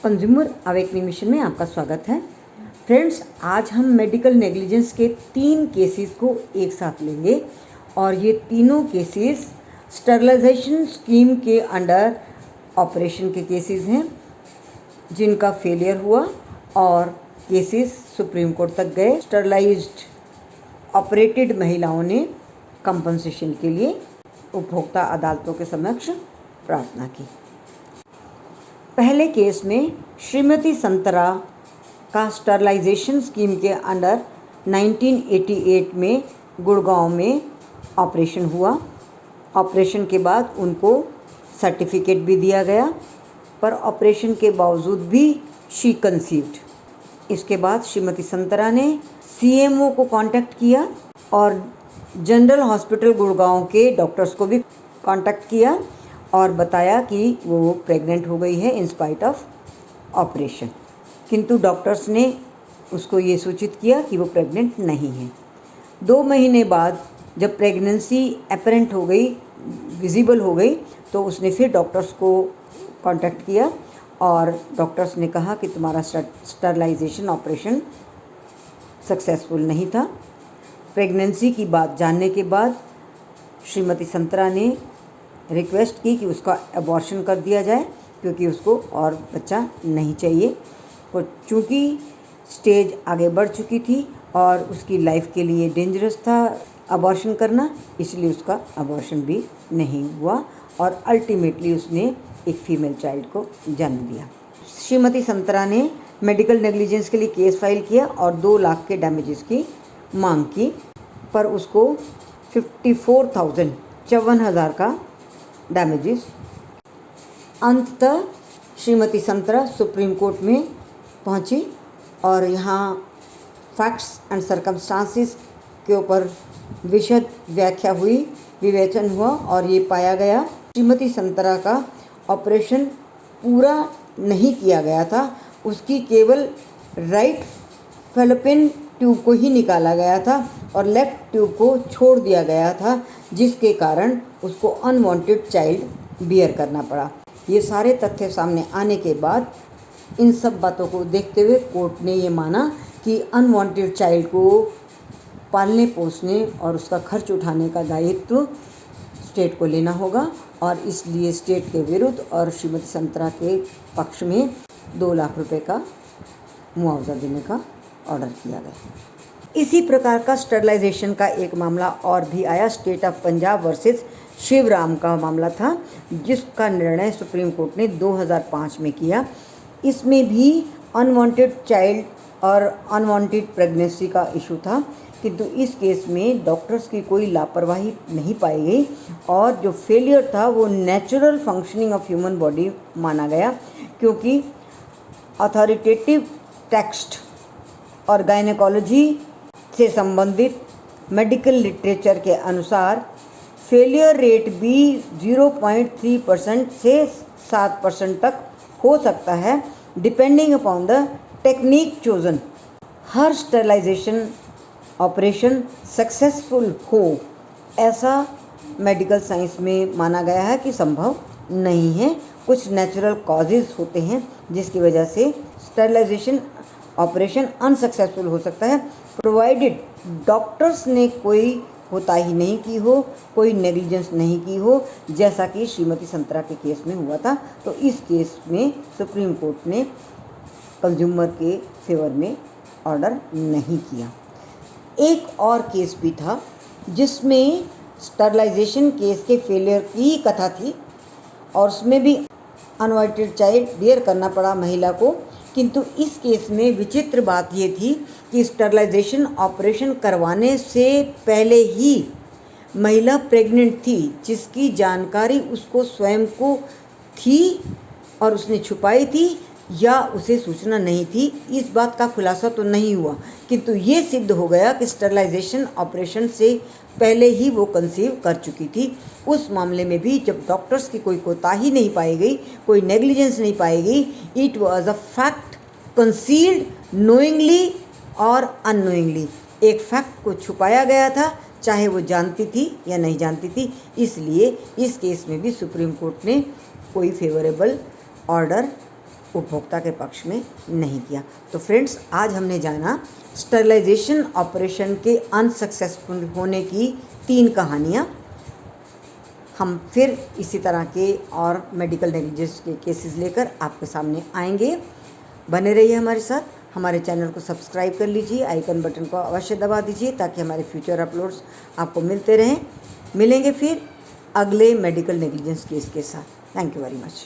Consumer awakening mission में आपका स्वागत है। फ्रेंड्स, आज हम मेडिकल नेग्लिजेंस के 3 केसेस को एक साथ लेंगे और ये तीनों केसेस स्टरलाइजेशन स्कीम के अंडर ऑपरेशन के केसेस हैं जिनका फेलियर हुआ और केसेस सुप्रीम कोर्ट तक गए। स्टरलाइज्ड ऑपरेटेड महिलाओं ने कंपनसेशन के लिए उपभोक्ता अदालतों के समक्ष प्रार्थना की। पहले केस में श्रीमती संतरा का स्टरलाइजेशन स्कीम के अंडर 1988 में गुड़गांव में ऑपरेशन हुआ। ऑपरेशन के बाद उनको सर्टिफिकेट भी दिया गया, पर ऑपरेशन के बावजूद भी शी कंसीव्ड। इसके बाद श्रीमती संतरा ने सीएमओ को कांटेक्ट किया और जनरल हॉस्पिटल गुड़गांव के डॉक्टर्स को भी कांटेक्ट किया और बताया कि वो प्रेग्नेंट हो गई है इन स्पाइट ऑफ ऑपरेशन, किंतु डॉक्टर्स ने उसको ये सूचित किया कि वो प्रेग्नेंट नहीं है। 2 महीने बाद जब प्रेगनेंसी अपरेंट हो गई, विजिबल हो गई, तो उसने फिर डॉक्टर्स को कांटेक्ट किया और डॉक्टर्स ने कहा कि तुम्हारा स्टरलाइजेशन ऑपरेशन सक्सेसफुल नहीं था। प्रेगनेंसी की बात जानने के बाद श्रीमती संतरा ने रिक्वेस्ट की कि उसका अबॉर्शन कर दिया जाए क्योंकि उसको और बच्चा नहीं चाहिए। और चूँकि स्टेज आगे बढ़ चुकी थी और उसकी लाइफ के लिए डेंजरस था अबॉर्शन करना, इसलिए उसका अबॉर्शन भी नहीं हुआ और अल्टीमेटली उसने एक फीमेल चाइल्ड को जन्म दिया। श्रीमती संतरा ने मेडिकल नेग्लिजेंस के लिए केस फाइल किया और 2 लाख के डैमेजेस की मांग की, पर उसको 54,000 का डैमेजेस। अंततः श्रीमती संतरा सुप्रीम कोर्ट में पहुंची और यहाँ फैक्ट्स एंड सर्कमस्टांसिस के ऊपर विशद व्याख्या हुई, विवेचन हुआ और ये पाया गया श्रीमती संतरा का ऑपरेशन पूरा नहीं किया गया था। उसकी केवल राइट फैलोपियन ट्यूब को ही निकाला गया था और लेफ्ट ट्यूब को छोड़ दिया गया था, जिसके कारण उसको अनवांटेड चाइल्ड बियर करना पड़ा। ये सारे तथ्य सामने आने के बाद इन सब बातों को देखते हुए कोर्ट ने ये माना कि अनवांटेड चाइल्ड को पालने पोसने और उसका खर्च उठाने का दायित्व स्टेट को लेना होगा और इसलिए स्टेट के विरुद्ध और श्रीमती संतरा के पक्ष में 2 लाख रुपए का मुआवजा देने का ऑर्डर किया गया। इसी प्रकार का स्टरलाइजेशन का एक मामला और भी आया। State of Punjab versus Shivram का मामला था, जिसका निर्णय सुप्रीम कोर्ट ने 2005 में किया। इसमें भी अनवांटेड चाइल्ड और अनवांटेड प्रेगनेंसी का इशू था, किंतु इस केस में डॉक्टर्स की कोई लापरवाही नहीं पाई गई और जो फेलियर था वो natural functioning of human body माना गया, क्योंकि अथॉरिटेटिव टेक्स्ट और गायनेकोलॉजी से संबंधित मेडिकल लिटरेचर के अनुसार फेलियर रेट भी 0.3% से 7% तक हो सकता है, depending upon the technique chosen. हर स्टरलाइजेशन ऑपरेशन सक्सेसफुल हो ऐसा मेडिकल साइंस में माना गया है कि संभव नहीं है। कुछ नेचुरल कॉजेज़ होते हैं जिसकी वजह से स्टरलाइजेशन ऑपरेशन अनसक्सेसफुल हो सकता है, प्रोवाइडेड डॉक्टर्स ने कोई कोताही नहीं की हो, कोई नेग्लिजेंस नहीं की हो, जैसा कि श्रीमती संतरा के केस में हुआ था। तो इस केस में सुप्रीम कोर्ट ने कंज्यूमर के फेवर में ऑर्डर नहीं किया। एक और केस भी था जिसमें स्टरलाइजेशन केस के फेलियर की कथा थी और उसमें भी अनवांटेड चाइल्ड बियर करना पड़ा महिला को, किंतु इस केस में विचित्र बात ये थी कि स्टरलाइजेशन ऑपरेशन करवाने से पहले ही महिला प्रेग्नेंट थी, जिसकी जानकारी उसको स्वयं को थी और उसने छुपाई थी या उसे सूचना नहीं थी, इस बात का खुलासा तो नहीं हुआ, किंतु ये सिद्ध हो गया कि स्टरलाइजेशन ऑपरेशन से पहले ही वो कंसीव कर चुकी थी। उस मामले में भी जब डॉक्टर्स की कोई कोताही नहीं पाई गई, कोई नेग्लिजेंस नहीं पाई गई, it was a fact concealed knowingly और अननोइंगली। एक फैक्ट को छुपाया गया था, चाहे वो जानती थी या नहीं जानती थी। इसलिए इस केस में भी सुप्रीम कोर्ट ने कोई फेवरेबल ऑर्डर उपभोक्ता के पक्ष में नहीं किया। तो फ्रेंड्स, आज हमने जाना स्टरलाइजेशन ऑपरेशन के अनसक्सेसफुल होने की 3 कहानियाँ। हम फिर इसी तरह के और मेडिकल नेग्लिजेंस के केसेस लेकर आपके सामने आएंगे। बने रहिए हमारे साथ। हमारे चैनल को सब्सक्राइब कर लीजिए, आइकन बटन को अवश्य दबा दीजिए ताकि हमारे फ्यूचर अपलोड्स आपको मिलते रहें। मिलेंगे फिर अगले मेडिकल नेग्लिजेंस केस के साथ। Thank you very much.